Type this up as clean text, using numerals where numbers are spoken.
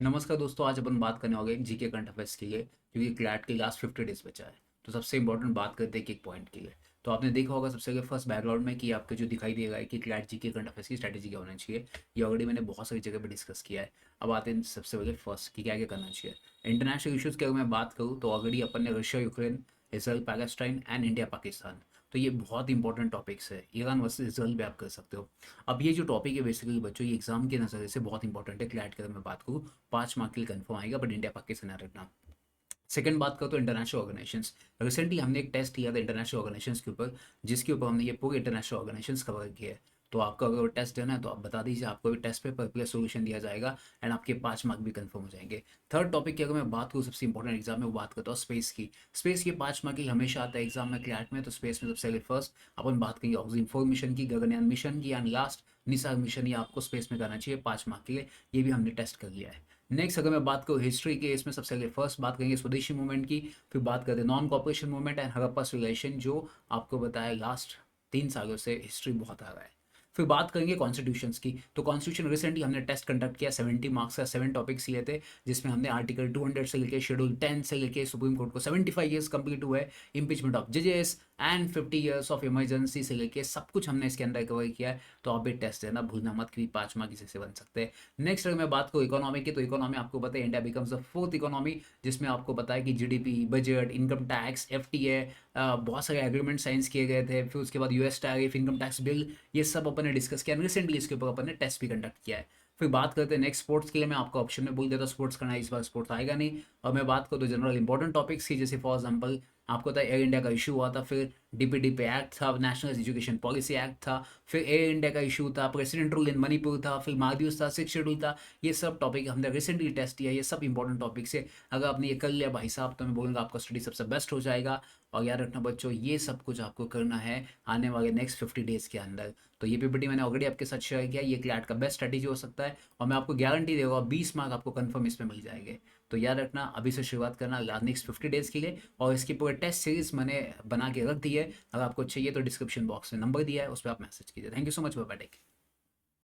नमस्कार दोस्तों, आज अपन बात करने वाले जीके करंट अफेयर्स के लिए, क्योंकि क्लैट के लास्ट 50 डेज बचा है। तो सबसे इंपॉर्टेंट बात करते हैं एक पॉइंट के लिए। तो आपने देखा होगा सबसे पहले फर्स्ट बैकग्राउंड में कि आपको जो दिखाई दे रहा है कि क्लैट जीके करंट अफेयर्स की स्ट्रैटेजी क्या होना चाहिए। ये ऑलरेडी मैंने बहुत सारी जगह पे डिस्कस किया है। अब आते हैं सबसे पहले फर्स्ट कि क्या क्या करना चाहिए। इंटरनेशनल इशूज़ की अगर मैं बात करूँ तो ऑलरेडी अपन ने Russia Ukraine, Israel Palestine and India Pakistan, तो ये बहुत इंपॉर्टेंट टॉपिक्स है। ईरान वर्सेस इसराइल भी आप कर सकते हो। अब ये जो टॉपिक है बेसिकली बच्चों, ये एग्जाम के नज़रिए से बहुत इंपॉर्टेंट है। क्लैट की अगर मैं बात करूँ 5 मार्क के लिए कन्फर्म आएगा, बट इंडिया पाकिस्तान याद रखना। सेकंड बात करो तो इंटरनेशनल ऑर्गेनाइजेशंस। रिसेंटली हमने एक टेस्ट किया था इंटरनेशनल ऑर्गेनाइजेशंस के ऊपर, जिसके ऊपर हमने ये पूरे इंटरनेशनल ऑर्गेनाइजेशंस कवर किए हैं। तो आपका अगर टेस्ट देना है तो आप बता दीजिए, आपको भी टेस्ट पेपर प्लस सोल्यूशन दिया जाएगा एंड आपके 5 मार्क भी कंफर्म हो जाएंगे। थर्ड टॉपिक की अगर मैं बात करूँ सबसे इंपॉर्टेंट एग्जाम में, वो बात करता हूँ स्पेस की। स्पेस के 5 मार्क की हमेशा आता है एग्जाम में क्लैट में। तो स्पेस में सबसे पहले फर्स्ट अपन बात करेंगे ऑक्सीजन 4 मिशन की, गगनयान मिशन की, एंड लास्ट निसार मिशन। ये आपको स्पेस में करना चाहिए 5 मार्क के लिए। ये भी हमने टेस्ट कर लिया है। नेक्स्ट अगर मैं बात करूँ हिस्ट्री के, इसमें सबसे पहले फर्स्ट बात करेंगे स्वदेशी मूवमेंट की, फिर बात करते हैं non cooperation movement and Harappa civilisation, जो आपको बताया लास्ट 3 सालों से हिस्ट्री बहुत आ रहा है। फिर बात करेंगे कॉन्स्टिट्यूशंस की। तो कॉन्स्टिट्यूशन रिसेंटली हमने टेस्ट कंडक्ट किया, 70 मार्क्स का 7 टॉपिक्स लिए थे, जिसमें हमने आर्टिकल 200 से लेकर शेड्यूल 10 से लेकर सुप्रीम कोर्ट को 75 ईयर्स कंप्लीट हुए, इम्पीचमेंट ऑफ जजेस एंड 50 ईयर्स ऑफ इमरजेंसी से लेके सब कुछ हमने इसके अंदर कवर किया है। तो आप भी टेस्ट देना भूलना मत, कि 5 मार्क इसी से बन सकते हैं। नेक्स्ट अगर मैं बात करूँ इकोनॉमी की, तो इकोनॉमी आपको पता है India becomes the fourth economy, जिसमें आपको पता है कि GDP, budget, income tax, FTA, बहुत सारे एग्रीमेंट साइंस किए गए थे। फिर उसके बाद US tariff, income tax bill, ये सब अपन ने डिस्कस किया। रिसेंटली इसके ऊपर अपन ने टेस्ट भी कंडक्ट किया है। फिर बात करते हैं नेक्स्ट स्पोर्ट्स के लिए। मैं आपको ऑप्शन में बोल देता हूँ स्पोर्ट्स करना है, इस बार स्पोर्ट्स आएगा नहीं। और मैं बात करूँ तो जनरल इंपॉर्टेंट टॉपिक्स की, जैसे फॉर एग्जाम्पल आपको पता है एयर इंडिया का इशू हुआ था, फिर डीपीडीपी एक्ट था, नेशनल एजुकेशन पॉलिसी एक्ट था, फिर एयर इंडिया का इशू था, प्रेसिडेंट रूल इन मणिपुर था, फिर मालदीव्स था, 6 शेड्यूल था। ये सब टॉपिक हमने रिसेंटली टेस्ट किया। ये सब इंपॉर्टेंट टॉपिक्स है। अगर आपने ये कर लिया भाई साहब, तो मैं बोलूँगा आपका स्टडी सबसे बेस्ट हो जाएगा। और याद रखना बच्चों, ये सब कुछ आपको करना है आने वाले नेक्स्ट 50 डेज़ के अंदर। तो ये पीपीटी मैंने ऑलरेडी आपके साथ शेयर किया, ये क्लैट का बेस्ट स्ट्रेटेजी हो सकता है। और मैं आपको गारंटी देगा 20 मार्क आपको कंफर्म इसमें मिल जाएंगे। तो याद रखना, अभी से शुरुआत करना नेक्स्ट 50 डेज़ के लिए। और इसकी पूरे टेस्ट सीरीज मैंने बना के रख दी है। अगर आपको चाहिए तो डिस्क्रिप्शन बॉक्स में नंबर दिया है, उस पर आप मैसेज कीजिए। Thank you so much, bye bye, take care.